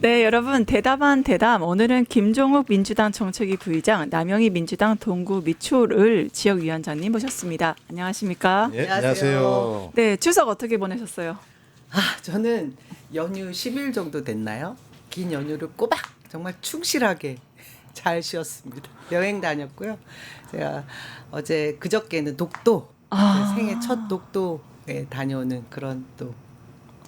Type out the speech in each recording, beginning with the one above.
네, 여러분 대담한 대담. 오늘은 김종욱 민주당 정책위 부의장, 남영희 민주당 동구 미추홀 지역위원장님 모셨습니다. 안녕하십니까? 예, 안녕하세요. 네, 추석 어떻게 보내셨어요? 저는 연휴 10일 정도 됐나요? 긴 연휴를 꼬박 정말 충실하게 잘 쉬었습니다. 여행 다녔고요. 제가 어제 그저께는 독도 제 생애 첫 독도에 다녀오는 그런 또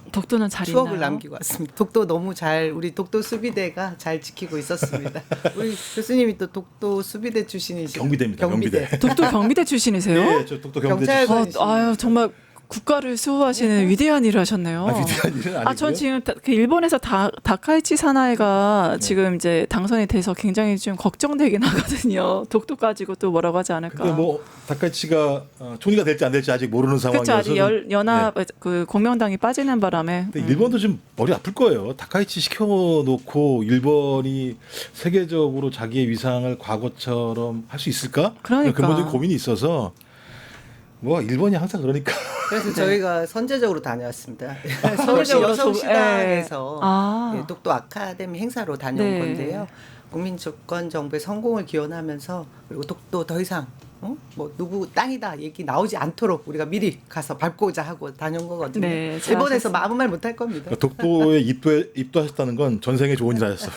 독도는 잘 추억을 있나요? 남기고 왔습니다. 독도 너무 잘 우리 독도 수비대가 잘 지키고 있었습니다. 우리 교수님이 또 독도 수비대 출신이시죠? 경비대입니다. 경비대. 독도 경비대 출신이세요? 네, 저 독도 경비대 경찰관. 출신. 아유, 정말 국가를 수호하시는 위대한 일을 하셨네요. 위대한 일은 아니고요. 전 지금 그 일본에서 다카이치 사나이가 지금 이제 당선이 돼서 굉장히 좀 걱정되긴 하거든요. 독도 가지고 또 뭐라고 하지 않을까. 근데 뭐 다카이치가 총리가 될지 안 될지 아직 모르는 그렇죠. 상황이어서. 아직 연합 그 공명당이 빠지는 바람에. 근데 일본도 좀 머리 아플 거예요. 다카이치 시켜놓고 일본이 세계적으로 자기의 위상을 과거처럼 할 수 있을까? 그러니까. 근본적인 고민이 있어서 뭐 일본이 항상 그러니까. 그래서 저희가 선제적으로 다녀왔습니다. 서울시 선제적으로 여성시당에서 아. 독도 아카데미 행사로 다녀온 네. 건데요. 국민주권 정부의 성공을 기원하면서 그리고 독도 더 이상 뭐 누구 땅이다 얘기 나오지 않도록 우리가 미리 가서 밟고자 하고 다녀온 거거든요. 네, 일본에서 잘하셨습니다. 아무 말 못 할 겁니다. 독도에 입도하셨다는 건 전생에 좋은 일 하셨어.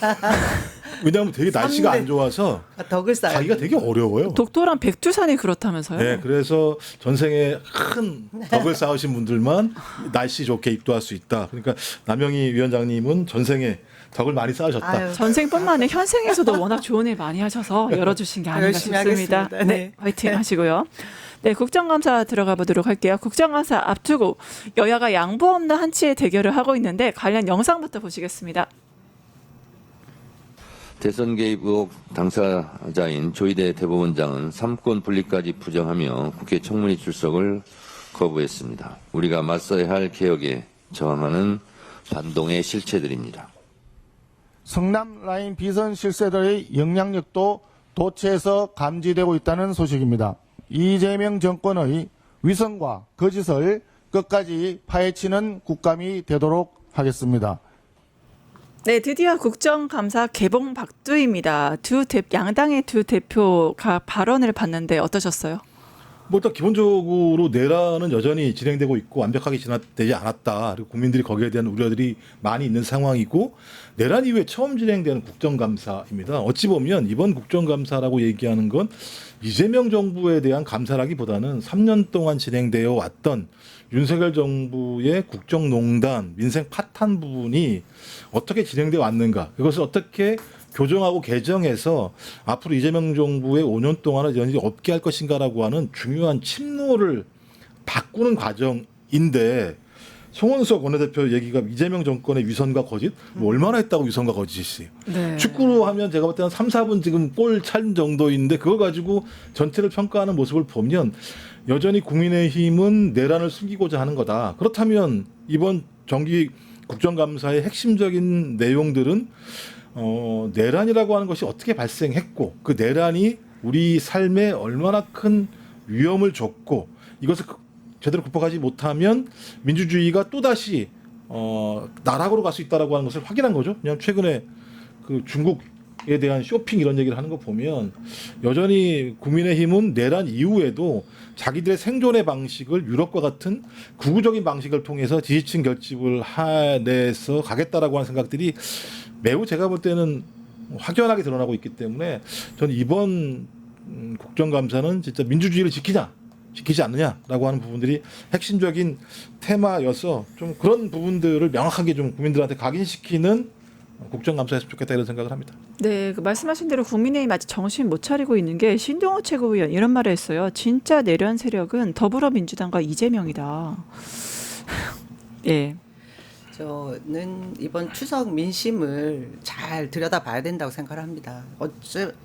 왜냐하면 되게 날씨가 안 좋아서 덕을 쌓아. 가기가 되게 어려워요. 독도랑 백두산이 그렇다면서요? 네, 그래서 전생에 큰 덕을 쌓으신 분들만 날씨 좋게 입도할 수 있다. 그러니까 남영희 위원장님은 전생에 덕을 많이 쌓으셨다. 아유. 전생뿐만 아니라 현생에서도 워낙 좋은 일 많이 하셔서 열어주신 게 아닌가 열심히 싶습니다. 하겠습니다. 네, 네. 화이팅 하시고요. 네, 국정감사 들어가 보도록 할게요. 국정감사 앞두고 여야가 양보 없는 한치의 대결을 하고 있는데 관련 영상부터 보시겠습니다. 대선 개입 의혹 당사자인 조희대 대법원장은 삼권 분리까지 부정하며 국회 청문회 출석을 거부했습니다. 우리가 맞서야 할 개혁에 저항하는 반동의 실체들입니다. 성남 라인 비선 실세들의 영향력도 도처에서 감지되고 있다는 소식입니다. 이재명 정권의 위선과 거짓을 끝까지 파헤치는 국감이 되도록 하겠습니다. 네, 드디어 국정감사 개봉 박두입니다. 양당의 두 대표가 발언을 봤는데 어떠셨어요? 뭐 일단 기본적으로 내란은 여전히 진행되고 있고 완벽하게 진압되지 않았다. 그리고 국민들이 거기에 대한 우려들이 많이 있는 상황이고 내란 이후에 처음 진행되는 국정감사입니다. 어찌 보면 이번 국정감사라고 얘기하는 건 이재명 정부에 대한 감사라기보다는 3년 동안 진행되어 왔던 윤석열 정부의 국정농단, 민생 파탄 부분이 어떻게 진행되어 왔는가, 그것을 어떻게 교정하고 개정해서 앞으로 이재명 정부의 5년 동안을 연이 없게 할 것인가라고 하는 중요한 침노를 바꾸는 과정인데 송원석 원내대표 얘기가 이재명 정권의 위선과 거짓? 뭐 얼마나 했다고 위선과 거짓이. 네. 축구로 하면 제가 볼 때는 3, 4분 지금 골 찬 정도인데 그거 가지고 전체를 평가하는 모습을 보면 여전히 국민의힘은 내란을 숨기고자 하는 거다. 그렇다면 이번 정기 국정감사의 핵심적인 내용들은 내란이라고 하는 것이 어떻게 발생했고 그 내란이 우리 삶에 얼마나 큰 위험을 줬고 이것을 제대로 극복하지 못하면 민주주의가 또다시 나락으로 갈 수 있다라고 하는 것을 확인한 거죠. 그냥 최근에 그 중국에 대한 쇼핑 이런 얘기를 하는 거 보면 여전히 국민의힘은 내란 이후에도 자기들의 생존의 방식을 유럽과 같은 구구적인 방식을 통해서 지지층 결집을 해내서 가겠다라고 하는 생각들이 매우 제가 볼 때는 확연하게 드러나고 있기 때문에 저는 이번 국정감사는 진짜 민주주의를 지키지 않느냐라고 하는 부분들이 핵심적인 테마여서 좀 그런 부분들을 명확하게 좀 국민들한테 각인시키는 국정감사였으면 좋겠다 이런 생각을 합니다. 네, 그 말씀하신 대로 국민의힘 아직 정신 못 차리고 있는 게 신동호 최고위원 이런 말을 했어요. 진짜 내란 세력은 더불어민주당과 이재명이다. 예. 저는 이번 추석 민심을 잘 들여다봐야 된다고 생각을 합니다.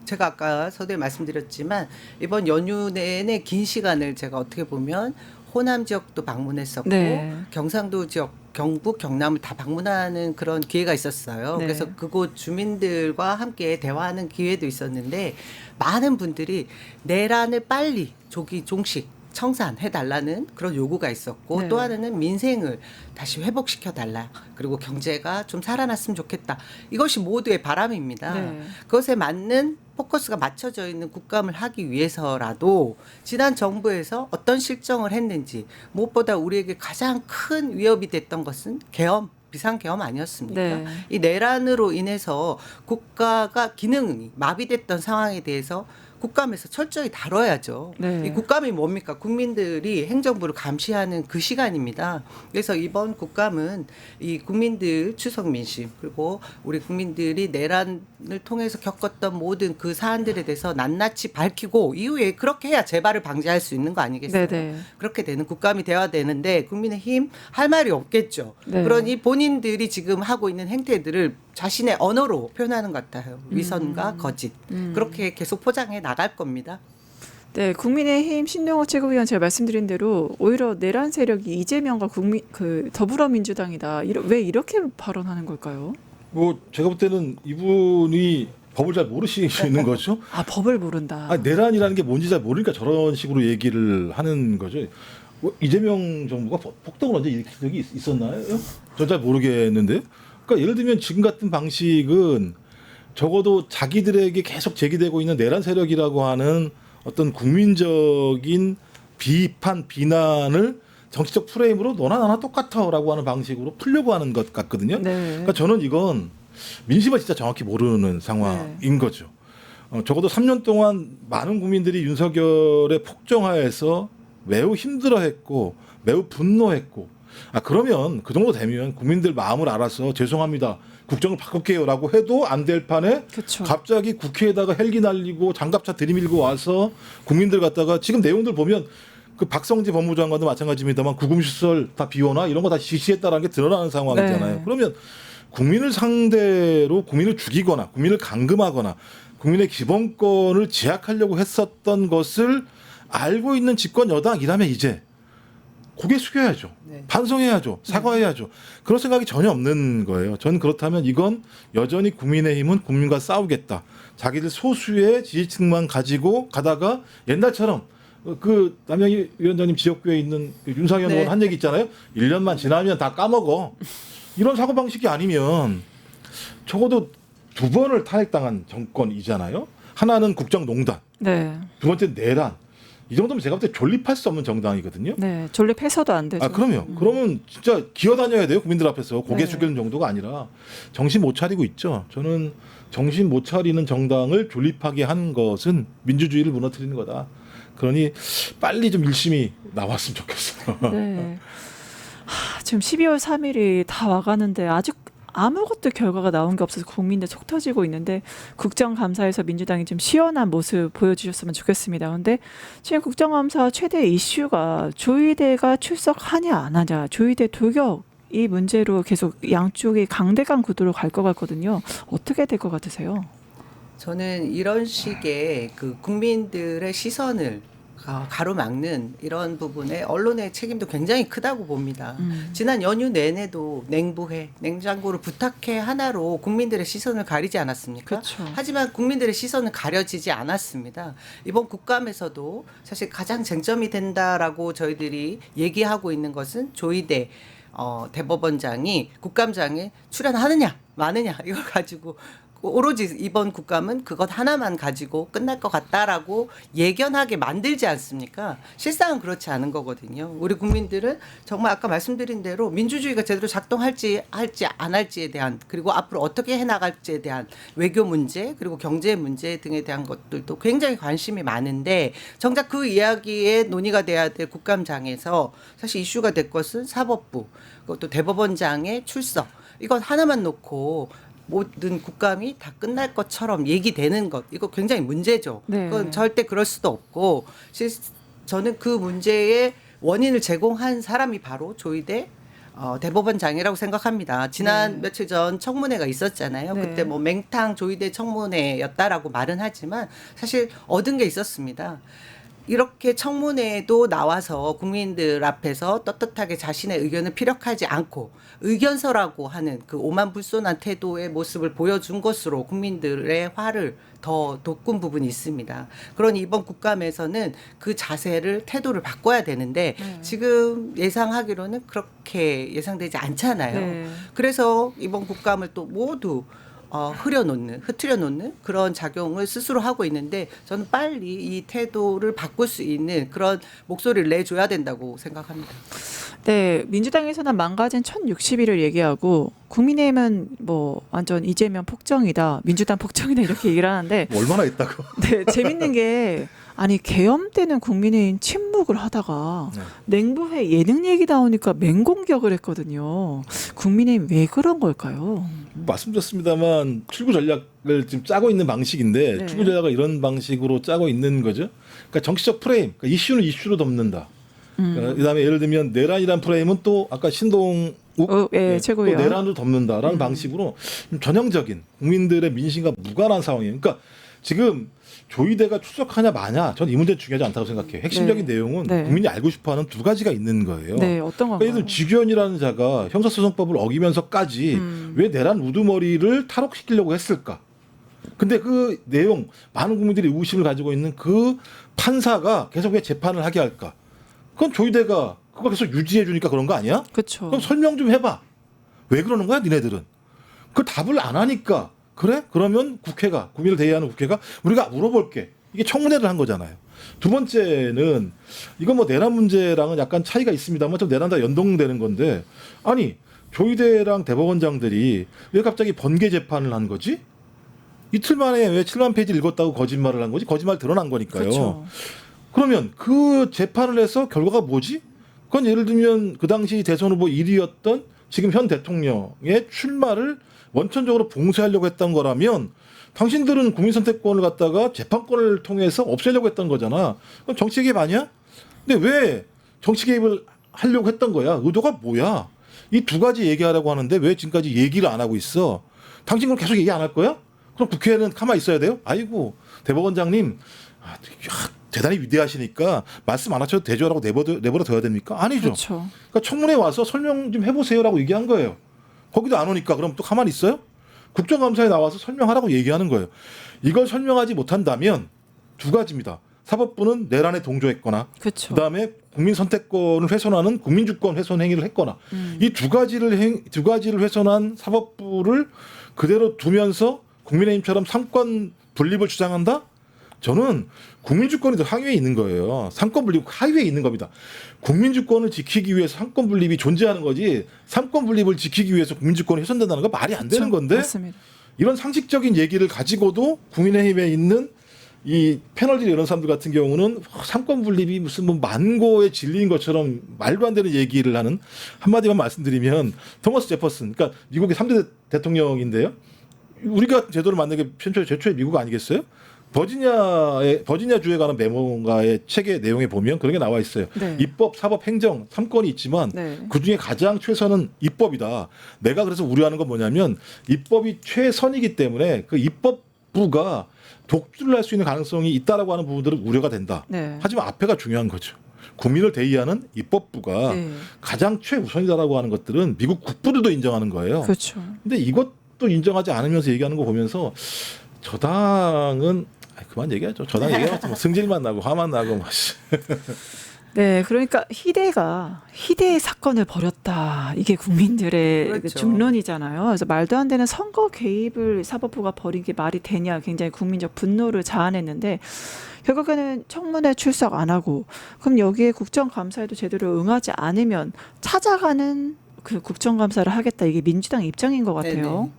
제가 아까 서두에 말씀드렸지만 이번 연휴 내내 긴 시간을 제가 어떻게 보면 호남 지역도 방문했었고 네. 경상도 지역, 경북, 경남을 다 방문하는 그런 기회가 있었어요. 네. 그래서 그곳 주민들과 함께 대화하는 기회도 있었는데 많은 분들이 내란을 빨리 종식 청산해달라는 그런 요구가 있었고 네. 또 하나는 민생을 다시 회복시켜달라. 그리고 경제가 좀 살아났으면 좋겠다. 이것이 모두의 바람입니다. 네. 그것에 맞는 포커스가 맞춰져 있는 국감을 하기 위해서라도 지난 정부에서 어떤 실정을 했는지 무엇보다 우리에게 가장 큰 위협이 됐던 것은 계엄. 비상계엄 아니었습니까? 네. 이 내란으로 인해서 국가가 기능이 마비됐던 상황에 대해서 국감에서 철저히 다뤄야죠. 네. 이 국감이 뭡니까? 국민들이 행정부를 감시하는 그 시간입니다. 그래서 이번 국감은 이 국민들 추석 민심 그리고 우리 국민들이 내란을 통해서 겪었던 모든 그 사안들에 대해서 낱낱이 밝히고 이후에 그렇게 해야 재발을 방지할 수 있는 거 아니겠어요? 네네. 그렇게 되는 국감이 되어야 되는데 국민의힘 할 말이 없겠죠. 네. 그러니 본인들이 지금 하고 있는 행태들을 자신의 언어로 표현하는 것 같아요. 위선과 거짓. 그렇게 계속 포장해 나갈 겁니다. 네, 국민의힘 신동호 최고위원 제가 말씀드린 대로 오히려 내란 세력이 이재명과 더불어민주당이다. 왜 이렇게 발언하는 걸까요? 뭐 제가 볼 때는 이분이 법을 잘 모르시는 거죠. 아, 법을 모른다. 아니, 내란이라는 게 뭔지 잘 모르니까 저런 식으로 얘기를 하는 거죠. 뭐 이재명 정부가 폭동을 언제 일으킨 적이 있었나요? 전 잘 모르겠는데. 그러니까 예를 들면 지금 같은 방식은 적어도 자기들에게 계속 제기되고 있는 내란 세력이라고 하는 어떤 국민적인 비판, 비난을 정치적 프레임으로 너나 나나 똑같아라고 하는 방식으로 풀려고 하는 것 같거든요. 네. 그러니까 저는 이건 민심을 진짜 정확히 모르는 상황인 거죠. 적어도 3년 동안 많은 국민들이 윤석열의 폭정하에서 매우 힘들어했고 매우 분노했고 그러면 그 정도 되면 국민들 마음을 알아서 죄송합니다. 국정을 바꿀게요라고 해도 안 될 판에 그쵸. 갑자기 국회에다가 헬기 날리고 장갑차 들이밀고 와서 국민들 갖다가 지금 내용들 보면 그 박성재 법무장관도 마찬가지입니다만 구금시설 다 비워놔 이런 거 다 지시했다라는 게 드러나는 상황이잖아요. 네. 그러면 국민을 상대로 국민을 죽이거나 국민을 감금하거나 국민의 기본권을 제약하려고 했었던 것을 알고 있는 집권 여당이라면 이제 고개 숙여야죠. 네. 반성해야죠. 사과해야죠. 그런 생각이 전혀 없는 거예요. 저는 그렇다면 이건 여전히 국민의힘은 국민과 싸우겠다. 자기들 소수의 지지층만 가지고 가다가 옛날처럼 그 남영희 위원장님 지역구에 있는 윤상현 네. 의원 한 얘기 있잖아요. 1년만 지나면 다 까먹어. 이런 사고방식이 아니면 적어도 2번을 탄핵당한 정권이잖아요. 하나는 국정농단, 네. 두 번째는 내란. 이 정도면 제가 볼 때 존립할 수 없는 정당이거든요. 네. 존립해서도 안 되죠. 그러면 진짜 기어다녀야 돼요. 국민들 앞에서 고개 네. 숙이는 정도가 아니라 정신 못 차리고 있죠. 저는 정신 못 차리는 정당을 존립하게 한 것은 민주주의를 무너뜨리는 거다. 그러니 빨리 좀 일심이 나왔으면 좋겠어요. 네. 지금 12월 3일이 다 와가는데 아직 아무것도 결과가 나온 게 없어서 국민들 속 터지고 있는데 국정감사에서 민주당이 좀 시원한 모습 보여주셨으면 좋겠습니다. 그런데 지금 국정감사 최대 이슈가 조희대가 출석하냐 안 하냐, 조희대 돌격 이 문제로 계속 양쪽이 강대강 구도로 갈 것 같거든요. 어떻게 될 것 같으세요? 저는 이런 식의 그 국민들의 시선을 가로막는 이런 부분에 언론의 책임도 굉장히 크다고 봅니다. 지난 연휴 내내도 냉부해, 냉장고를 부탁해 하나로 국민들의 시선을 가리지 않았습니까? 그렇죠. 하지만 국민들의 시선은 가려지지 않았습니다. 이번 국감에서도 사실 가장 쟁점이 된다라고 저희들이 얘기하고 있는 것은 조희대 대법원장이 국감장에 출연하느냐 마느냐 이걸 가지고 오로지 이번 국감은 그것 하나만 가지고 끝날 것 같다라고 예견하게 만들지 않습니까? 실상은 그렇지 않은 거거든요. 우리 국민들은 정말 아까 말씀드린 대로 민주주의가 제대로 작동할지 안 할지에 대한 그리고 앞으로 어떻게 해나갈지에 대한 외교 문제 그리고 경제 문제 등에 대한 것들도 굉장히 관심이 많은데 정작 그 이야기에 논의가 돼야 될 국감장에서 사실 이슈가 될 것은 사법부 그것도 대법원장의 출석 이건 하나만 놓고 모든 국감이 다 끝날 것처럼 얘기되는 것 이거 굉장히 문제죠. 네. 그건 절대 그럴 수도 없고 저는 그 문제의 원인을 제공한 사람이 바로 조희대 대법원장이라고 생각합니다. 지난 며칠 전 청문회가 있었잖아요. 네. 그때 뭐 맹탕 조희대 청문회였다라고 말은 하지만 사실 얻은 게 있었습니다. 이렇게 청문회에도 나와서 국민들 앞에서 떳떳하게 자신의 의견을 피력하지 않고 의견서라고 하는 그 오만불손한 태도의 모습을 보여준 것으로 국민들의 화를 더 돋군 부분이 있습니다. 그러니 이번 국감에서는 그 자세를 태도를 바꿔야 되는데 지금 예상하기로는 그렇게 예상되지 않잖아요. 네. 그래서 이번 국감을 또 모두 흐트려 놓는 그런 작용을 스스로 하고 있는데 저는 빨리 이 태도를 바꿀 수 있는 그런 목소리를 내줘야 된다고 생각합니다. 네, 민주당에서는 망가진 1060일을 얘기하고 국민의힘은 뭐 완전 이재명 폭정이다, 민주당 폭정이다 이렇게 얘기를 하는데 뭐 얼마나 있다고? 네, 재밌는 게 아니 계엄 때는 국민의힘 침묵을 하다가 네. 냉부회 예능 얘기 나오니까 맹공격을 했거든요. 국민의힘 왜 그런 걸까요? 말씀드렸습니다만 출구 전략을 지금 짜고 있는 방식인데 네. 출구 전략을 이런 방식으로 짜고 있는 거죠. 그러니까 정치적 프레임, 그러니까 이슈는 이슈로 덮는다. 그다음에 예를 들면 내란이란 프레임은 또 아까 신동욱 예, 최고위원. 또 내란으로 덮는다라는 방식으로 좀 전형적인 국민들의 민심과 무관한 상황이에요. 그러니까 지금 조희대가 출석하냐 마냐, 전 이 문제는 중요하지 않다고 생각해요. 핵심적인 네. 내용은 네. 국민이 알고 싶어하는 두 가지가 있는 거예요. 네, 어떤 그러니까 건가요? 예를 들면 지규현이라는 자가 형사소송법을 어기면서까지 왜 내란 우두머리를 탈옥시키려고 했을까? 근데 그 내용, 많은 국민들이 의구심을 가지고 있는 그 판사가 계속 왜 재판을 하게 할까? 그건 조희대가 그거 계속 유지해 주니까 그런 거 아니야? 그렇죠. 그럼 설명 좀 해봐. 왜 그러는 거야, 니네들은? 그 답을 안 하니까. 그래? 그러면 국회가, 국민을 대의하는 국회가 우리가 물어볼게. 이게 청문회를 한 거잖아요. 두 번째는 이건 뭐 내란 문제랑은 약간 차이가 있습니다만 좀 내란과 연동되는 건데, 아니 조희대랑 대법원장들이 왜 갑자기 번개 재판을 한 거지? 이틀 만에 왜 7만 페이지 읽었다고 거짓말을 한 거지? 거짓말 드러난 거니까요. 그렇죠. 그러면 그 재판을 해서 결과가 뭐지? 그건 예를 들면 그 당시 대선 후보 1위였던 지금 현 대통령의 출마를 원천적으로 봉쇄하려고 했던 거라면 당신들은 국민 선택권을 갖다가 재판권을 통해서 없애려고 했던 거잖아. 그럼 정치 개입 아니야? 근데 왜 정치 개입을 하려고 했던 거야? 의도가 뭐야? 이 두 가지 얘기하라고 하는데 왜 지금까지 얘기를 안 하고 있어? 당신 그럼 계속 얘기 안 할 거야? 그럼 국회에는 가만히 있어야 돼요? 아이고 대법원장님 대단히 위대하시니까 말씀 안 하셔도 되죠라고 내버려 둬야 됩니까? 아니죠. 그렇죠. 그러니까 청문회 와서 설명 좀 해보세요라고 얘기한 거예요. 거기도 안 오니까 그럼 또 가만히 있어요? 국정감사에 나와서 설명하라고 얘기하는 거예요. 이걸 설명하지 못한다면 두 가지입니다. 사법부는 내란에 동조했거나 그렇죠. 그다음에 국민 선택권을 훼손하는 국민주권 훼손 행위를 했거나 이 두 가지를 훼손한 사법부를 그대로 두면서 국민의힘처럼 삼권 분립을 주장한다? 저는 국민주권이 더 상위에 있는 거예요. 삼권 분립 하위에 있는 겁니다. 국민주권을 지키기 위해서 삼권 분립이 존재하는 거지 삼권 분립을 지키기 위해서 국민주권이 훼손된다는 건 말이 안 되는 건데 맞습니다. 이런 상식적인 얘기를 가지고도 국민의힘에 있는 이 패널들 이런 사람들 같은 경우는 삼권 분립이 무슨 뭐 만고의 진리인 것처럼 말도 안 되는 얘기를 하는 한마디만 말씀드리면 토머스 제퍼슨 그러니까 미국의 3대 대통령인데요. 우리가 제도를 만든 게 최초의 미국 아니겠어요? 버지니아 주에 관한 메모가의 책의 내용에 보면 그런 게 나와 있어요. 네. 입법, 사법, 행정 3권이 있지만 네. 그중에 가장 최선은 입법이다. 내가 그래서 우려하는 건 뭐냐면 입법이 최선이기 때문에 그 입법부가 독주를 할 수 있는 가능성이 있다라고 하는 부분들은 우려가 된다. 네. 하지만 앞에가 중요한 거죠. 국민을 대의하는 입법부가 네. 가장 최우선이다라고 하는 것들은 미국 국부들도 인정하는 거예요. 그렇죠. 근데 이것도 인정하지 않으면서 얘기하는 거 보면서 저 당은 그만 얘기하죠. 저 당 얘기하면 뭐 승질만 나고 화만 나고 막. 네, 그러니까 희대의 사건을 벌였다. 이게 국민들의 그렇죠. 중론이잖아요. 그래서 말도 안 되는 선거 개입을 사법부가 벌인 게 말이 되냐. 굉장히 국민적 분노를 자아냈는데 결국에는 청문회 출석 안 하고 그럼 여기에 국정감사에도 제대로 응하지 않으면 찾아가는 그 국정감사를 하겠다. 이게 민주당 입장인 것 같아요. 네네.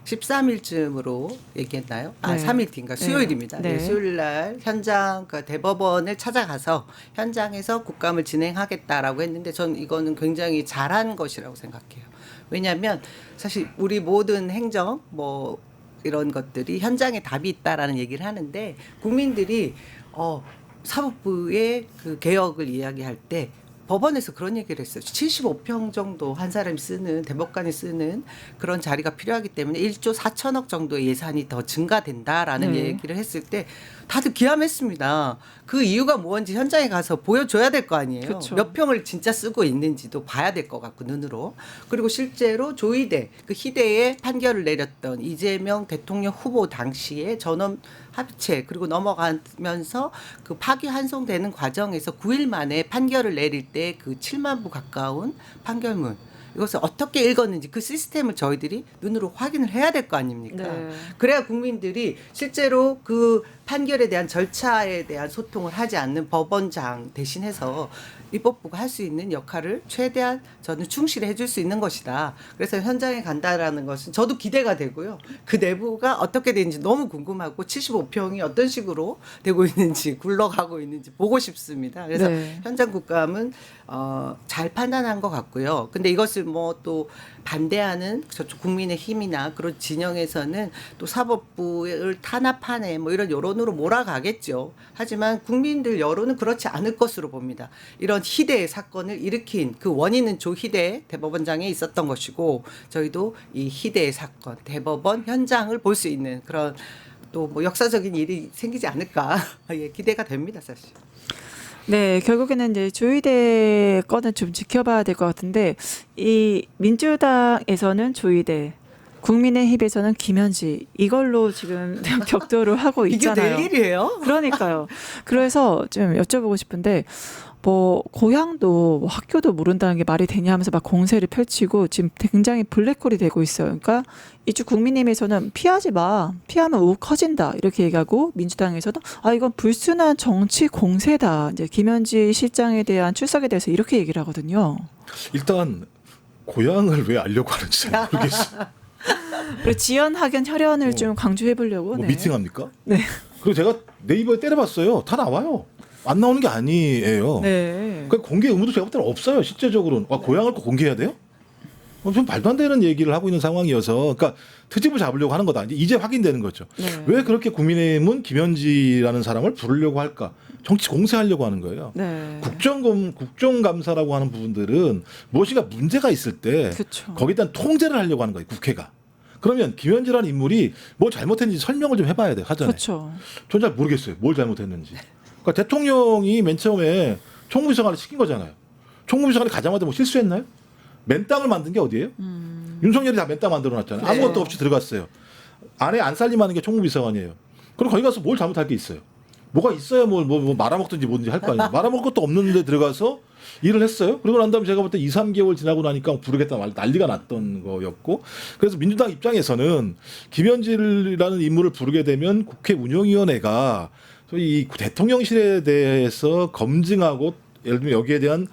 13일쯤으로 얘기했나요? 아, 네. 3일 뒤인가 수요일입니다. 네. 네. 수요일 날 현장 그 대법원을 찾아가서 현장에서 국감을 진행하겠다라고 했는데 전 이거는 굉장히 잘한 것이라고 생각해요. 왜냐하면 사실 우리 모든 행정 뭐 이런 것들이 현장에 답이 있다라는 얘기를 하는데 국민들이 사법부의 그 개혁을 이야기할 때 법원에서 그런 얘기를 했어요. 75평 정도 한 사람이 쓰는 대법관이 쓰는 그런 자리가 필요하기 때문에 1조 4천억 정도의 예산이 더 증가된다라는 네. 얘기를 했을 때 다들 기함했습니다. 그 이유가 뭔지 현장에 가서 보여줘야 될 거 아니에요. 그쵸. 몇 평을 진짜 쓰고 있는지도 봐야 될 것 같고 눈으로. 그리고 실제로 조희대 그 희대의 판결을 내렸던 이재명 대통령 후보 당시에 전원 합의체 그리고 넘어가면서 그 파기환송되는 과정에서 9일 만에 판결을 내릴 때 그 7만 부 가까운 판결문 이것을 어떻게 읽었는지 그 시스템을 저희들이 눈으로 확인을 해야 될 거 아닙니까? 네. 그래야 국민들이 실제로 그 판결에 대한 절차에 대한 소통을 하지 않는 법원장 대신해서 입법부가 할 수 있는 역할을 최대한 저는 충실히 해줄 수 있는 것이다. 그래서 현장에 간다라는 것은 저도 기대가 되고요. 그 내부가 어떻게 되는지 너무 궁금하고 75평이 어떤 식으로 되고 있는지 굴러가고 있는지 보고 싶습니다. 그래서 네. 현장 국감은 잘 판단한 것 같고요. 근데 이것을 뭐 또 반대하는 저쪽 국민의힘이나 그런 진영에서는 또 사법부를 탄압하네 뭐 이런 여론으로 몰아가겠죠. 하지만 국민들 여론은 그렇지 않을 것으로 봅니다. 이런 희대의 사건을 일으킨 그 원인은 조희대 대법원장에 있었던 것이고 저희도 이 희대의 사건 대법원 현장을 볼 수 있는 그런 또 뭐 역사적인 일이 생기지 않을까 예, 기대가 됩니다 사실. 네, 결국에는 이제 조희대 건은 좀 지켜봐야 될 것 같은데 이 민주당에서는 조희대, 국민의힘에서는 김현지 이걸로 지금 격돌을 하고 이게 있잖아요. 될 일이에요? 그러니까요. 그래서 좀 여쭤보고 싶은데 뭐 고향도 뭐 학교도 모른다는 게 말이 되냐 하면서 막 공세를 펼치고 지금 굉장히 블랙홀이 되고 있어요. 그러니까 이쪽 국민의힘에서는 피하지 마. 피하면 우 커진다. 이렇게 얘기하고 민주당에서도 아 이건 불순한 정치 공세다. 이제 김현지 실장에 대한 출석에 대해서 이렇게 얘기를 하거든요. 일단 고향을 왜 알려고 하는지 잘 모르겠어요. 그리고 지연 학연 혈연을 좀 강조해 보려고 뭐 미팅합니까? 네. 그리고 제가 네이버에 때려봤어요. 다 나와요. 안 나오는 게 아니에요. 네. 그 공개 의무도 제가 볼 때는 없어요. 실제적으로는. 고향을 꼭 공개해야 돼요? 좀 말도 안 되는 얘기를 하고 있는 상황이어서 그러니까 트집을 잡으려고 하는 거다. 이제 확인되는 거죠. 네. 왜 그렇게 국민의힘은 김현지라는 사람을 부르려고 할까? 정치 공세하려고 하는 거예요. 네. 국정감사라고 하는 부분들은 무엇인가 문제가 있을 때 그쵸. 거기에 대한 통제를 하려고 하는 거예요. 국회가. 그러면 김현지라는 인물이 뭐 잘못했는지 설명을 좀 해봐야 돼요. 사전에. 그렇죠. 전 잘 모르겠어요. 뭘 잘못했는지. 그러니까 대통령이 맨 처음에 총무비서관을 시킨 거잖아요. 총무비서관이 가자마자 뭐 실수했나요? 맨땅을 만든 게 어디예요? 윤석열이 다 맨땅 만들어놨잖아요. 네. 아무것도 없이 들어갔어요. 안에 안 살림하는 게 총무비서관이에요. 그럼 거기 가서 뭘 잘못할 게 있어요? 뭐가 있어야 뭐 말아먹든지 뭔지 할 거 아니에요. 말아먹을 것도 없는데 들어가서 일을 했어요. 그리고 난 다음에 제가 볼 때 2, 3개월 지나고 나니까 부르겠다 난리가 났던 거였고 그래서 민주당 입장에서는 김현지라는 인물을 부르게 되면 국회 운영위원회가 소위 이 대통령실에 대해서 검증하고 예를 들면 여기에 대한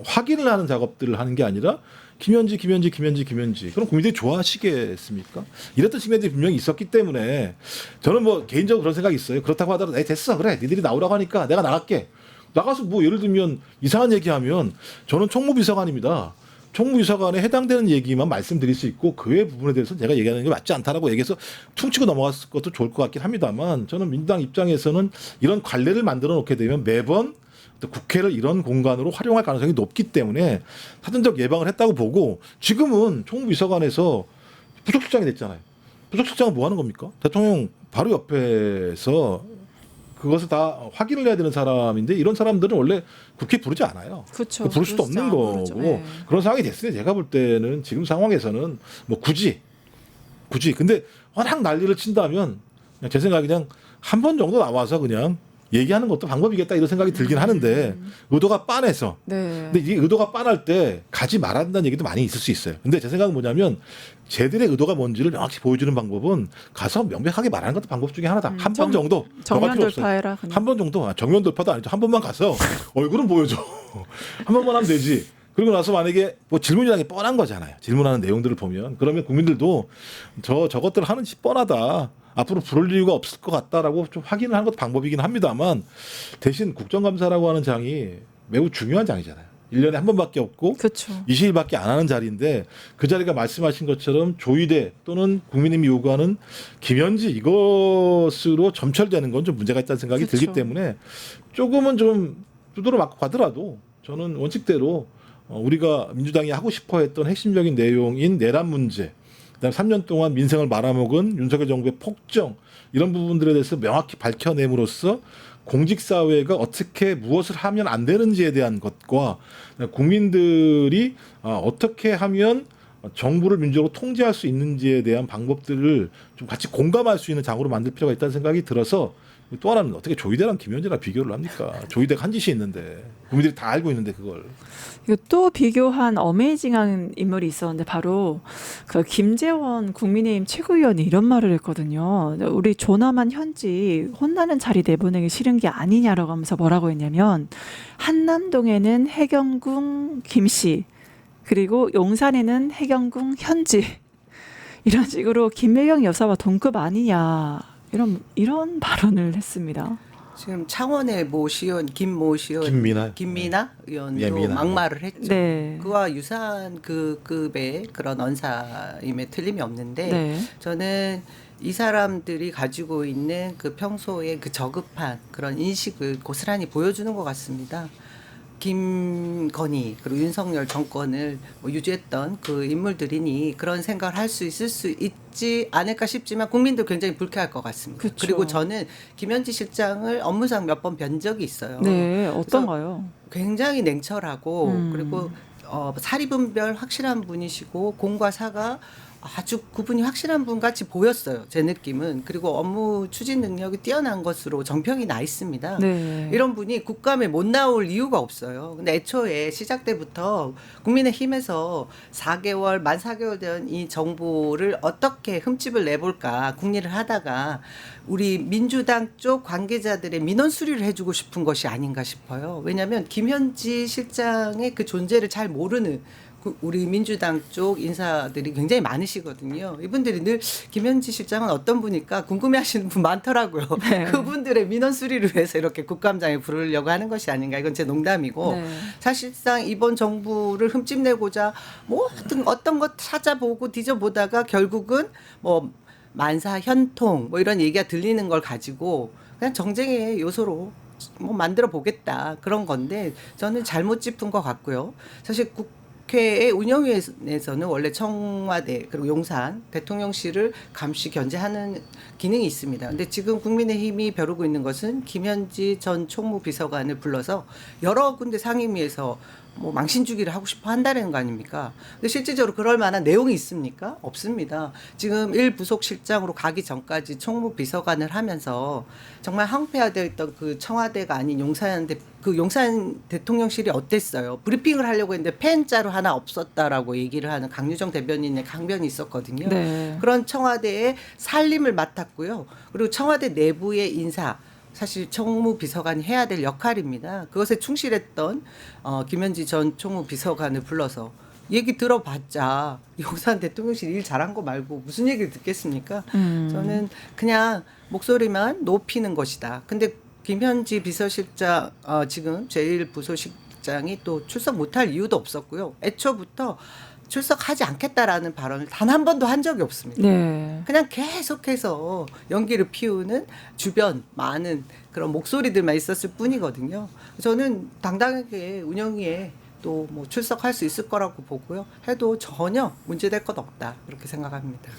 확인을 하는 작업들을 하는 게 아니라 김현지 그럼 국민들이 좋아하시겠습니까? 이랬던 측면들이 분명히 있었기 때문에 저는 뭐 개인적으로 그런 생각이 있어요. 그렇다고 하더라도 됐어 그래 니들이 나오라고 하니까 내가 나갈게. 나가서 뭐 예를 들면 이상한 얘기하면 저는 총무비서관입니다. 총무비서관에 해당되는 얘기만 말씀드릴 수 있고 그 외 부분에 대해서 제가 얘기하는 게 맞지 않다라고 얘기해서 퉁치고 넘어갔을 것도 좋을 것 같긴 합니다만 저는 민주당 입장에서는 이런 관례를 만들어 놓게 되면 매번 또 국회를 이런 공간으로 활용할 가능성이 높기 때문에 사전적 예방을 했다고 보고 지금은 총무비서관에서 부속실장이 됐잖아요. 부속실장은 뭐 하는 겁니까? 대통령 바로 옆에서 그것을 다 확인을 해야 되는 사람인데 이런 사람들은 원래 국회 부르지 않아요. 그렇죠. 부를 수도 없는 거고 그런 상황이 됐으니 제가 볼 때는 지금 상황에서는 뭐 굳이 근데 워낙 난리를 친다면 그냥 제 생각에 그냥 한 번 정도 나와서 그냥 얘기하는 것도 방법이겠다 이런 생각이 들긴 하는데 의도가 빤해서 네. 근데 이 의도가 빤할 때 가지 말아야 된다는 얘기도 많이 있을 수 있어요. 근데 제 생각은 뭐냐면 쟤들의 의도가 뭔지를 명확히 보여주는 방법은 가서 명백하게 말하는 것도 방법 중에 하나다. 한 번 정도 정면 돌파해라. 한 번 정도 정면 돌파도 아니죠. 한 번만 가서 얼굴은 보여줘. 한 번만 하면 되지. 그리고 나서 만약에 뭐 질문이라는 게 뻔한 거잖아요. 질문하는 내용들을 보면 그러면 국민들도 저것들 하는 짓 뻔하다. 앞으로 부를 이유가 없을 것 같다라고 좀 확인을 하는 것도 방법이긴 합니다만 대신 국정감사라고 하는 장이 매우 중요한 장이잖아요. 1년에 한 번밖에 없고 그렇죠. 20일밖에 안 하는 자리인데 그 자리가 말씀하신 것처럼 조희대 또는 국민의힘이 요구하는 김현지 이것으로 점철되는 건 좀 문제가 있다는 생각이 그쵸. 들기 때문에 조금은 좀 두드러 맞고 가더라도 저는 원칙대로 우리가 민주당이 하고 싶어 했던 핵심적인 내용인 내란 문제 그다음 3년 동안 민생을 말아먹은 윤석열 정부의 폭정 이런 부분들에 대해서 명확히 밝혀냄으로써 공직사회가 어떻게 무엇을 하면 안 되는지에 대한 것과 국민들이 어떻게 하면 정부를 민주적으로 통제할 수 있는지에 대한 방법들을 좀 같이 공감할 수 있는 장으로 만들 필요가 있다는 생각이 들어서 또 하나는 어떻게 조희대랑 김현재랑 비교를 합니까? 조희대가 한 짓이 있는데 국민들이 다 알고 있는데 그걸. 이거 또 비교한 어메이징한 인물이 있었는데 바로 그 김재원 국민의힘 최고위원이 이런 말을 했거든요. 우리 조남한 현지 혼나는 자리 내보내기 싫은 게 아니냐라고 하면서 뭐라고 했냐면 한남동에는 해경궁 김씨 그리고 용산에는 해경궁 현지 이런 식으로 김매경 여사와 동급 아니냐 이런 발언을 했습니다. 지금 창원의 모 시의원 김모 시의원 김미나 의원도 예, 미나. 막말을 했죠. 네. 그와 유사한 그 급의 그런 언사임에 틀림이 없는데 네. 저는 이 사람들이 가지고 있는 그 평소에 그 저급한 그런 인식을 고스란히 보여주는 것 같습니다. 김건희 그리고 윤석열 정권을 유지했던 그 인물들이니 그런 생각을 할 수 있지 않을까 싶지만 국민도 굉장히 불쾌할 것 같습니다. 그쵸. 그리고 저는 김현지 실장을 업무상 몇 번 뵌 적이 있어요. 네, 어떤가요? 굉장히 냉철하고 그리고 사리분별 확실한 분이시고 공과 사가 아주 구분이 확실한 분 같이 보였어요. 제 느낌은. 그리고 업무 추진 능력이 뛰어난 것으로 정평이 나 있습니다. 네. 이런 분이 국감에 못 나올 이유가 없어요. 근데 애초에 시작 때부터 국민의힘에서 4개월, 만 4개월 된 이 정부를 어떻게 흠집을 내볼까 궁리를 하다가 우리 민주당 쪽 관계자들의 민원 수리를 해주고 싶은 것이 아닌가 싶어요. 왜냐하면 김현지 실장의 그 존재를 잘 모르는 우리 민주당 쪽 인사들이 굉장히 많으시거든요. 이분들이 늘 김현지 실장은 어떤 분일까 궁금해하시는 분 많더라고요. 네. 그분들의 민원 수리를 위해서 이렇게 국감장에 부르려고 하는 것이 아닌가. 이건 제 농담이고 네. 사실상 이번 정부를 흠집내고자 뭐 어떤 것 찾아보고 뒤져보다가 결국은 뭐 만사 현통 뭐 이런 얘기가 들리는 걸 가지고 그냥 정쟁의 요소로 뭐 만들어 보겠다 그런 건데 저는 잘못 짚은 것 같고요. 사실 국회의 운영위에서는 원래 청와대 그리고 용산 대통령실을 감시 견제하는 기능이 있습니다. 근데 지금 국민의힘이 벼르고 있는 것은 김현지 전 총무비서관을 불러서 여러 군데 상임위에서 뭐 망신주기를 하고 싶어 한다는 거 아닙니까? 근데 실질적으로 그럴 만한 내용이 있습니까? 없습니다. 지금 1부속실장으로 가기 전까지 총무비서관을 하면서 정말 황폐화되어 있던 그 청와대가 아닌 용산 대통령실이 어땠어요? 브리핑을 하려고 했는데 펜자루 하나 없었다라고 얘기를 하는 강유정 대변인의 강변이 있었거든요. 네. 그런 청와대의 살림을 맡았고요. 그리고 청와대 내부의 인사 사실 총무비서관이 해야 될 역할입니다. 그것에 충실했던 김현지 전 총무비서관을 불러서 얘기 들어봤자 용산 대통령실 일 잘한 거 말고 무슨 얘기를 듣겠습니까? 저는 그냥 목소리만 높이는 것이다. 근데 김현지 비서실장 지금 제1부소실장이 또 출석 못할 이유도 없었고요. 애초부터 출석하지 않겠다라는 발언을 단 한 번도 한 적이 없습니다. 네. 그냥 계속해서 연기를 피우는 주변 많은 그런 목소리들만 있었을 뿐이거든요. 저는 당당하게 운영위에 또 뭐 출석할 수 있을 거라고 보고요. 해도 전혀 문제될 것 없다. 그렇게 생각합니다.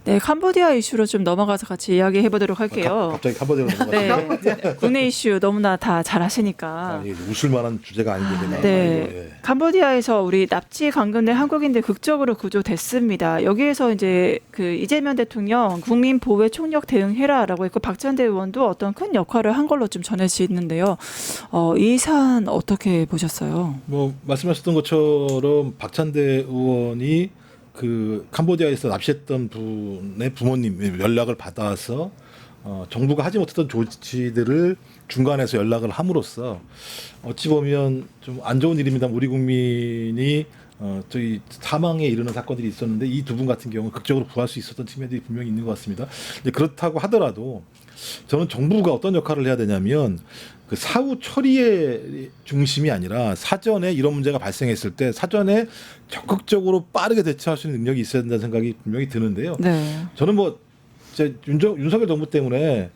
네, 캄보디아 이슈로 좀 넘어가서 같이 이야기해 보도록 할게요. 갑자기 캄보디아로 넘어갔어요. 네, 국내 이슈 너무나 다 잘 아시니까. 이게 웃을 만한 주제가 아닌데. 네, 캄보디아에서 우리 납치 감금된 한국인들 극적으로 구조됐습니다. 여기에서 이제 그 이재명 대통령 국민 보호에 총력 대응해라라고 했고 박찬대 의원도 어떤 큰 역할을 한 걸로 좀 전해지는데요. 이 사안 어떻게 보셨어요? 뭐 말씀하셨던 것처럼 박찬대 의원이 그 캄보디아에서 납치했던 분의 부모님 연락을 받아서 정부가 하지 못했던 조치들을 중간에서 연락을 함으로써 어찌 보면 좀 안 좋은 일입니다. 우리 국민이 저희 사망에 이르는 사건들이 있었는데 이 두 분 같은 경우는 극적으로 구할 수 있었던 측면들이 분명히 있는 것 같습니다. 근데 그렇다고 하더라도 저는 정부가 어떤 역할을 해야 되냐면 그 사후 처리의 중심이 아니라 사전에 이런 문제가 발생했을 때 사전에 적극적으로 빠르게 대처할 수 있는 능력이 있어야 된다는 생각이 분명히 드는데요. 네. 저는 뭐 윤석열 정부 때문에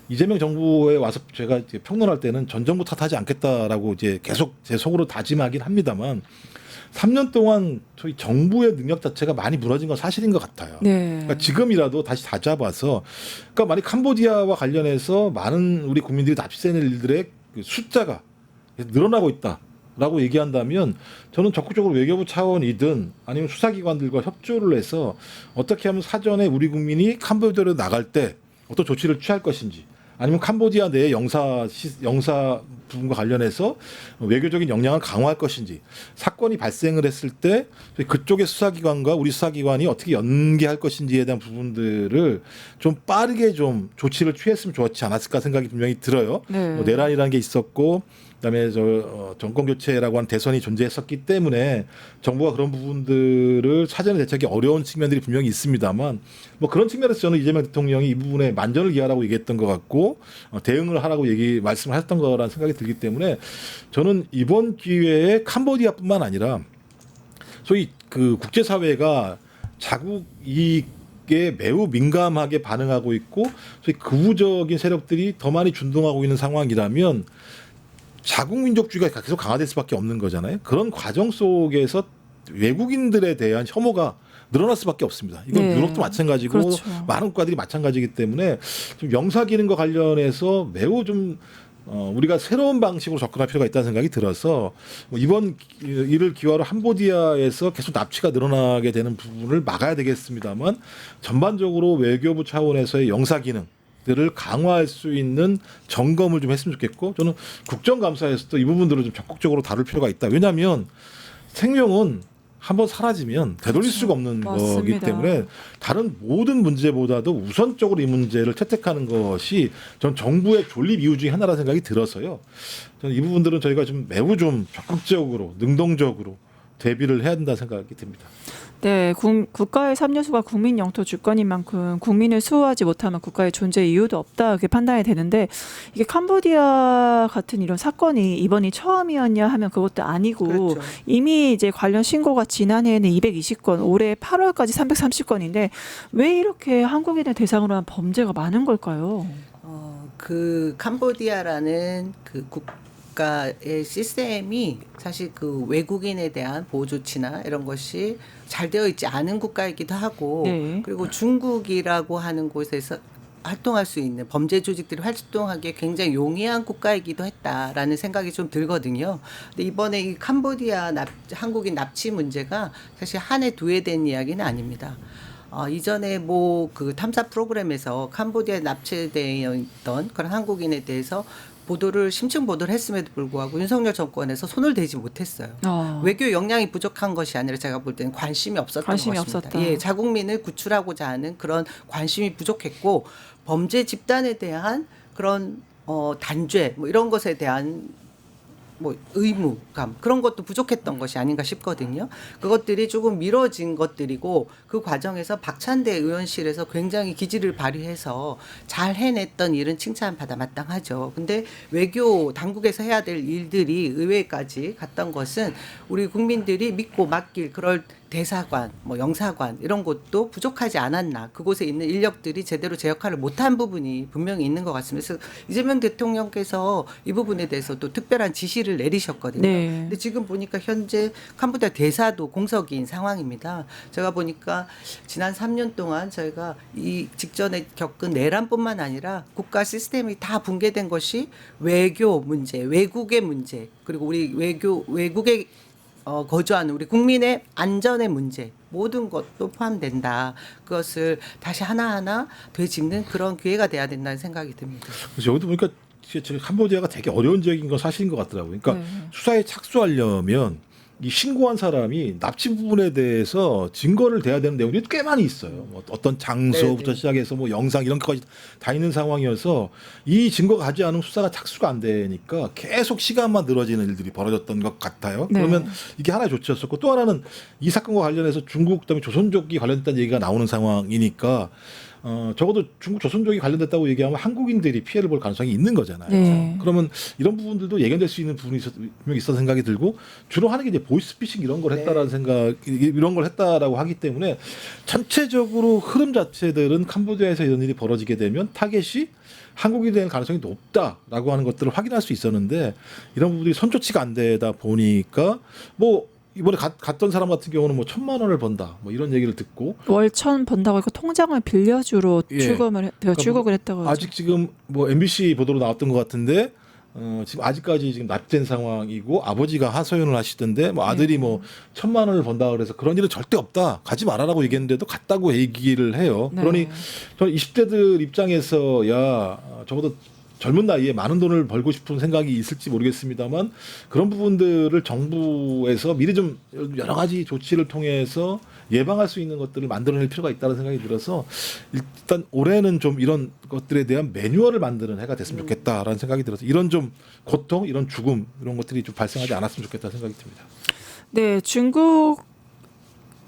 이재명 정부에 와서 제가 이제 평론할 때는 전 정부 탓하지 않겠다라고 이제 계속 제 속으로 다짐하긴 합니다만 3년 동안 저희 정부의 능력 자체가 많이 무너진 건 사실인 것 같아요. 네. 그러니까 지금이라도 다시 다잡아서, 그러니까 만약 캄보디아와 관련해서 많은 우리 국민들이 납치되는 일들의 그 숫자가 늘어나고 있다라고 얘기한다면 저는 적극적으로 외교부 차원이든 아니면 수사기관들과 협조를 해서 어떻게 하면 사전에 우리 국민이 캄보디아로 나갈 때 어떤 조치를 취할 것인지, 아니면 캄보디아 내 영사 부분과 관련해서 외교적인 역량을 강화할 것인지, 사건이 발생을 했을 때 그쪽의 수사기관과 우리 수사기관이 어떻게 연계할 것인지에 대한 부분들을 좀 빠르게 좀 조치를 취했으면 좋지 않았을까 생각이 분명히 들어요. 네. 뭐 내란이라는 게 있었고, 그다음에 정권 교체라고 하는 대선이 존재했었기 때문에 정부가 그런 부분들을 사전에 대처하기 어려운 측면들이 분명히 있습니다만, 뭐 그런 측면에서 저는 이재명 대통령이 이 부분에 만전을 기하라고 얘기했던 것 같고, 대응을 하라고 말씀을 하셨던 거라는 생각이 들기 때문에 저는 이번 기회에 캄보디아뿐만 아니라 소위 그 국제사회가 자국 이익에 매우 민감하게 반응하고 있고, 소위 극우적인 세력들이 더 많이 준동하고 있는 상황이라면 자국 민족주의가 계속 강화될 수밖에 없는 거잖아요. 그런 과정 속에서 외국인들에 대한 혐오가 늘어날 수밖에 없습니다. 이건 네. 유럽도 마찬가지고 그렇죠. 많은 국가들이 마찬가지이기 때문에 좀 영사 기능과 관련해서 매우 좀 우리가 새로운 방식으로 접근할 필요가 있다는 생각이 들어서 뭐 이번 일을 기화로 캄보디아에서 계속 납치가 늘어나게 되는 부분을 막아야 되겠습니다만, 전반적으로 외교부 차원에서의 영사 기능 들을 강화할 수 있는 점검을 좀 했으면 좋겠고, 저는 국정감사에서도 이 부분들을 좀 적극적으로 다룰 필요가 있다. 왜냐하면 생명은 한번 사라지면 되돌릴 수가 없는 거기 맞습니다. 때문에 다른 모든 문제보다도 우선적으로 이 문제를 채택하는 것이 전 정부의 존립 이유 중에 하나라는 생각이 들어서요. 저는 이 부분들은 저희가 좀 매우 좀 적극적으로 능동적으로 대비를 해야 된다는 생각이 듭니다. 네, 국가의 3요소가 국민 영토 주권인 만큼 국민을 수호하지 못하면 국가의 존재 이유도 없다, 이렇게 판단이 되는데, 이게 캄보디아 같은 이런 사건이 이번이 처음이었냐 하면 그것도 아니고, 그렇죠. 이미 이제 관련 신고가 지난해에는 220건, 올해 8월까지 330건인데 왜 이렇게 한국인을 대상으로 한 범죄가 많은 걸까요? 그 캄보디아라는 그 국가의 시스템이 사실 그 외국인에 대한 보호 조치나 이런 것이 잘 되어 있지 않은 국가이기도 하고, 네. 그리고 중국이라고 하는 곳에서 활동할 수 있는 범죄 조직들이 활동하기에 굉장히 용이한 국가이기도 했다라는 생각이 좀 들거든요. 근데 이번에 이 캄보디아 한국인 납치 문제가 사실 한 해 두 해 된 이야기는 아닙니다. 이전에 뭐 그 탐사 프로그램에서 캄보디아에 납치되어 있던 그런 한국인에 대해서 심층 보도를 했음에도 불구하고 윤석열 정권에서 손을 대지 못했어요. 외교 역량이 부족한 것이 아니라 제가 볼 때는 관심이 없었던 관심이 것입니다. 없었다. 예, 자국민을 구출하고자 하는 그런 관심이 부족했고, 범죄 집단에 대한 그런 단죄 뭐 이런 것에 대한 뭐 의무감 그런 것도 부족했던 것이 아닌가 싶거든요. 그것들이 조금 미뤄진 것들이고, 그 과정에서 박찬대 의원실에서 굉장히 기지를 발휘해서 잘 해냈던 일은 칭찬받아 마땅하죠. 근데 외교 당국에서 해야 될 일들이 의회까지 갔던 것은 우리 국민들이 믿고 맡길 그럴 대사관, 뭐 영사관 이런 곳도 부족하지 않았나. 그곳에 있는 인력들이 제대로 제 역할을 못한 부분이 분명히 있는 것 같습니다. 그래서 이재명 대통령께서 이 부분에 대해서도 특별한 지시를 내리셨거든요. 네. 근데 지금 보니까 현재 캄보디아 대사도 공석인 상황입니다. 제가 보니까 지난 3년 동안 저희가 이 직전에 겪은 내란뿐만 아니라 국가 시스템이 다 붕괴된 것이 외교 문제, 외국의 문제, 그리고 우리 외국의 거주하는 우리 국민의 안전의 문제, 모든 것도 포함된다. 그것을 다시 하나하나 되짚는 그런 기회가 돼야 된다는 생각이 듭니다. 그래서 여기도 보니까 캄보디아가 되게 어려운 지역인 건 사실인 것 같더라고요. 그러니까 네. 수사에 착수하려면 이 신고한 사람이 납치 부분에 대해서 증거를 대야 되는 내용이 꽤 많이 있어요. 뭐 어떤 장소부터 네네. 시작해서 뭐 영상 이런 것까지 다 있는 상황이어서 이 증거가 가지 않으면 수사가 착수가 안 되니까 계속 시간만 늘어지는 일들이 벌어졌던 것 같아요. 네. 그러면 이게 하나의 조치였었고, 또 하나는 이 사건과 관련해서 중국 그다음에 조선족이 관련됐다는 얘기가 나오는 상황이니까 적어도 중국 조선족이 관련됐다고 얘기하면 한국인들이 피해를 볼 가능성이 있는 거잖아요. 네. 그러면 이런 부분들도 예견될 수 있는 부분이 분명히 있어 생각이 들고, 주로 하는 게 이제 보이스피싱 이런 걸 했다라는 생각, 이런 걸 했다라고 하기 때문에 전체적으로 흐름 자체들은 캄보디아에서 이런 일이 벌어지게 되면 타겟이 한국이 될 가능성이 높다라고 하는 것들을 확인할 수 있었는데, 이런 부분들이 선조치가 안 되다 보니까 뭐 이번에 갔던 사람 같은 경우는 뭐 1,000만 원을 번다 뭐 이런 얘기를 듣고 월천 번다고 해서 통장을 빌려주러 예. 출국을 했다고 하죠. 아직 지금 뭐 MBC 보도로 나왔던 것 같은데 지금 아직까지 지금 납된 상황이고 아버지가 하소연을 하시던데 뭐 아들이 뭐 1,000만 원을 번다 그래서 그런 일은 절대 없다 가지 말아라고 얘기했는데도 갔다고 얘기를 해요. 네. 그러니 저는 20대들 입장에서 야 적어도 젊은 나이에 많은 돈을 벌고 싶은 생각이 있을지 모르겠습니다만 그런 부분들을 정부에서 미리 좀 여러 가지 조치를 통해서 예방할 수 있는 것들을 만들어낼 필요가 있다는 생각이 들어서 일단 올해는 좀 이런 것들에 대한 매뉴얼을 만드는 해가 됐으면 좋겠다라는 생각이 들어서 이런 좀 고통, 이런 죽음 이런 것들이 좀 발생하지 않았으면 좋겠다는 생각이 듭니다. 네, 중국이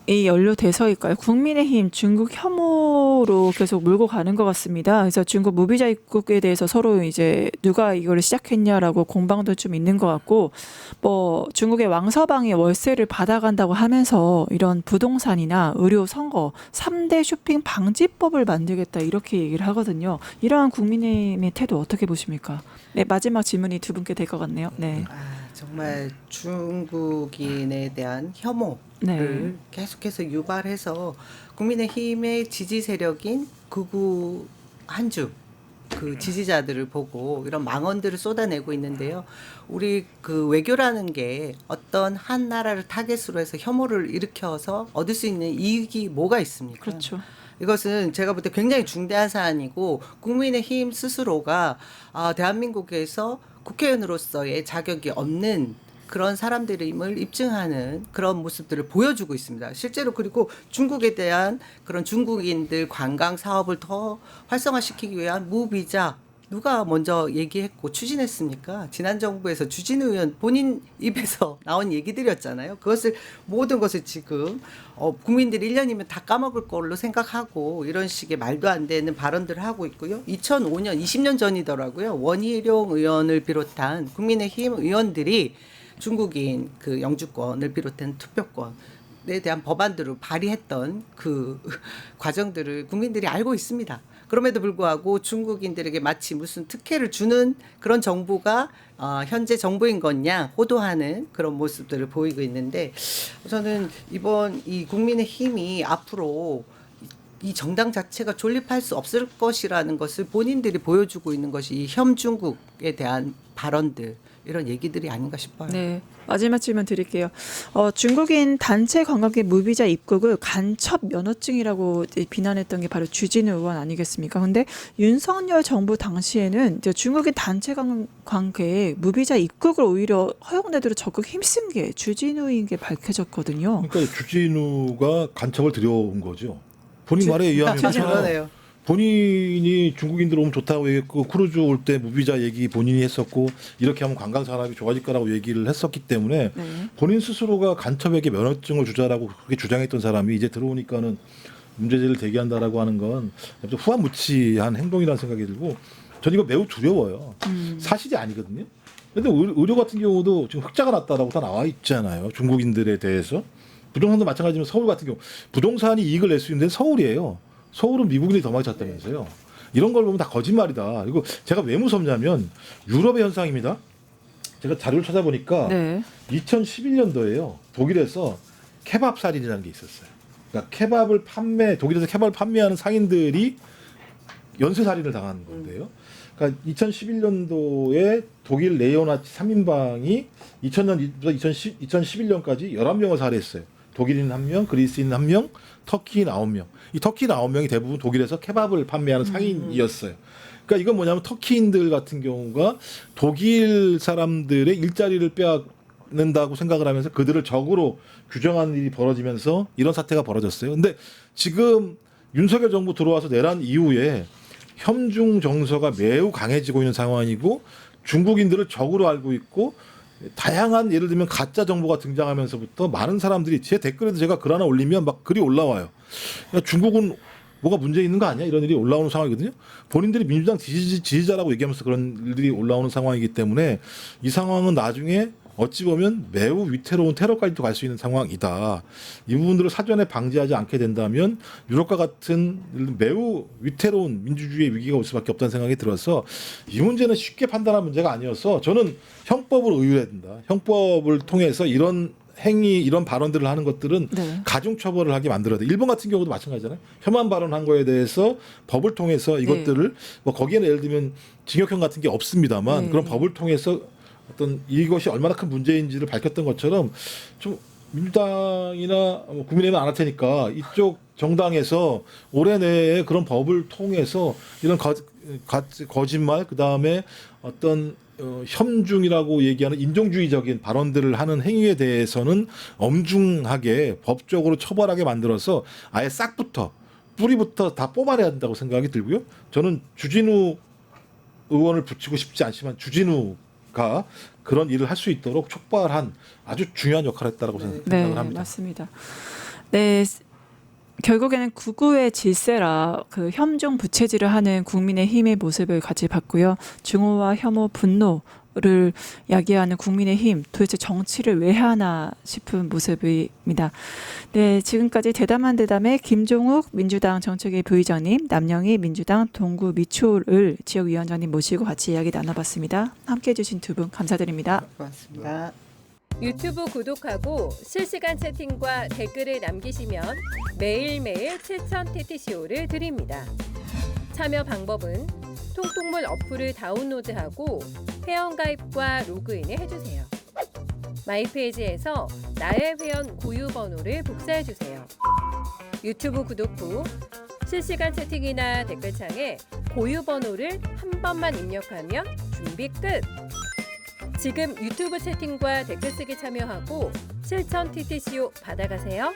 연루돼서일까요? 국민의힘 중국 혐오로 계속 몰고 가는 것 같습니다. 그래서 중국 무비자 입국에 대해서 서로 이제 누가 이거를 시작했냐라고 공방도 좀 있는 것 같고, 뭐 중국의 왕서방이 월세를 받아간다고 하면서 이런 부동산이나 의료, 선거 3대 쇼핑 방지법을 만들겠다 이렇게 얘기를 하거든요. 이러한 국민의힘의 태도 어떻게 보십니까? 네, 마지막 질문이 두 분께 될 것 같네요. 네. 정말 중국인에 대한 혐오를 네. 계속해서 유발해서 국민의힘의 지지 세력인 극우 한주 그 지지자들을 보고 이런 망언들을 쏟아내고 있는데요. 우리 그 외교라는 게 어떤 한 나라를 타겟으로 해서 혐오를 일으켜서 얻을 수 있는 이익이 뭐가 있습니까? 그렇죠. 이것은 제가 볼 때 굉장히 중대한 사안이고 국민의힘 스스로가 대한민국에서 국회의원으로서의 자격이 없는 그런 사람들임을 입증하는 그런 모습들을 보여주고 있습니다. 실제로 그리고 중국에 대한 그런 중국인들 관광 사업을 더 활성화시키기 위한 무비자 누가 먼저 얘기했고 추진했습니까? 지난 정부에서 주진우 의원 본인 입에서 나온 얘기들이었잖아요. 모든 것을 지금 국민들이 1년이면 다 까먹을 걸로 생각하고 이런 식의 말도 안 되는 발언들을 하고 있고요. 2005년 20년 전이더라고요. 원희룡 의원을 비롯한 국민의힘 의원들이 중국인 그 영주권을 비롯한 투표권에 대한 법안들을 발의했던 그 과정들을 국민들이 알고 있습니다. 그럼에도 불구하고 중국인들에게 마치 무슨 특혜를 주는 그런 정부가 현재 정부인 거냐 호도하는 그런 모습들을 보이고 있는데 저는 이번 이 국민의힘이 앞으로 이 정당 자체가 존립할 수 없을 것이라는 것을 본인들이 보여주고 있는 것이 이 혐중국에 대한 발언들 이런 얘기들이 아닌가 싶어요. 네. 마지막 질문 드릴게요. 중국인 단체 관광객 무비자 입국을 간첩 면허증이라고 비난했던 게 바로 주진우 의원 아니겠습니까? 근데 윤석열 정부 당시에는 이제 중국인 단체 관광객 무비자 입국을 오히려 허용내도록 적극 힘쓴 게 주진우인 게 밝혀졌거든요. 그러니까 주진우가 간첩을 들여온 거죠. 본인 말에 의하면 그러네요. 본인이 중국인들 오면 좋다고 얘기했고 크루즈 올 때 무비자 얘기 본인이 했었고 이렇게 하면 관광 산업이 좋아질 거라고 얘기를 했었기 때문에 네. 본인 스스로가 간첩에게 면허증을 주자라고 그렇게 주장했던 사람이 이제 들어오니까는 문제제기를 제기한다라고 하는 건 후한무치한 행동이라는 생각이 들고 저는 이거 매우 두려워요. 사실이 아니거든요. 근데 의료 같은 경우도 지금 흑자가 났다라고 다 나와 있잖아요. 중국인들에 대해서. 부동산도 마찬가지지만 서울 같은 경우 부동산이 이익을 낼 수 있는 데는 서울이에요. 서울은 미국인이 더 많이 샀다면서요. 이런 걸 보면 다 거짓말이다. 그리고 제가 왜 무섭냐면 유럽의 현상입니다. 제가 자료를 찾아보니까 네. 2011년도에요. 독일에서 케밥 살인이라는 게 있었어요. 그러니까 독일에서 케밥을 판매하는 상인들이 연쇄 살인을 당한 건데요. 그러니까 2011년도에 독일 네오나치 3인방이 2000년부터 2011년까지 11명을 살해했어요. 독일인 1명, 그리스인 1명, 터키인 9명. 이 터키인 9명이 대부분 독일에서 케밥을 판매하는 상인이었어요. 그러니까 이건 뭐냐면 터키인들 같은 경우가 독일 사람들의 일자리를 빼앗는다고 생각을 하면서 그들을 적으로 규정하는 일이 벌어지면서 이런 사태가 벌어졌어요. 근데 지금 윤석열 정부 들어와서 내란 이후에 혐중 정서가 매우 강해지고 있는 상황이고 중국인들을 적으로 알고 있고 다양한 예를 들면 가짜 정보가 등장하면서부터 많은 사람들이 제 댓글에도 제가 글 하나 올리면 막 글이 올라와요. 야, 중국은 뭐가 문제 있는 거 아니야? 이런 일이 올라오는 상황이거든요. 본인들이 민주당 지지자라고 얘기하면서 그런 일들이 올라오는 상황이기 때문에 이 상황은 나중에 어찌 보면 매우 위태로운 테러까지도 갈 수 있는 상황이다. 이 부분들을 사전에 방지하지 않게 된다면 유럽과 같은 매우 위태로운 민주주의의 위기가 올 수밖에 없다는 생각이 들어서 이 문제는 쉽게 판단할 문제가 아니어서 저는 형법을 의율해야 된다. 형법을 통해서 이런 행위 이런 발언들을 하는 것들은 네. 가중 처벌을 하게 만들어야 돼. 일본 같은 경우도 마찬가지잖아요. 혐한 발언한 거에 대해서 법을 통해서 이것들을 뭐 거기에는 예를 들면 징역형 같은 게 없습니다만 네. 그런 법을 통해서 어떤 이것이 얼마나 큰 문제인지를 밝혔던 것처럼 좀 민주당이나 뭐 국민의힘은 안 할 테니까 이쪽 정당에서 올해 내에 그런 법을 통해서 이런 거짓말 그다음에 어떤 혐중이라고 얘기하는 인종주의적인 발언들을 하는 행위에 대해서는 엄중하게 법적으로 처벌하게 만들어서 아예 싹부터 뿌리부터 다 뽑아내야 된다고 생각이 들고요. 저는 주진우 의원을 붙이고 싶지 않지만 주진우가 그런 일을 할 수 있도록 촉발한 아주 중요한 역할을 했다고 네, 생각을 합니다. 맞습니다. 네, 결국에는 구구의 질세라 그 혐중 부채질을 하는 국민의힘의 모습을 같이 봤고요. 증오와 혐오, 분노를 야기하는 국민의힘 도대체 정치를 왜 하나 싶은 모습입니다. 네, 지금까지 대담한 대담의 김종욱 민주당 정책위 부의장님, 남영희 민주당 동구 미추홀 지역위원장님 모시고 같이 이야기 나눠봤습니다. 함께해 주신 두 분 감사드립니다. 고맙습니다. 유튜브 구독하고 실시간 채팅과 댓글을 남기시면 매일매일 7천 TTCO를 드립니다. 참여 방법은 통통물 어플을 다운로드하고 회원가입과 로그인을 해주세요. 마이페이지에서 나의 회원 고유 번호를 복사해주세요. 유튜브 구독 후 실시간 채팅이나 댓글창에 고유 번호를 한 번만 입력하면 준비 끝! 지금 유튜브 채팅과 댓글 쓰기 참여하고 실천 TTCO 받아가세요.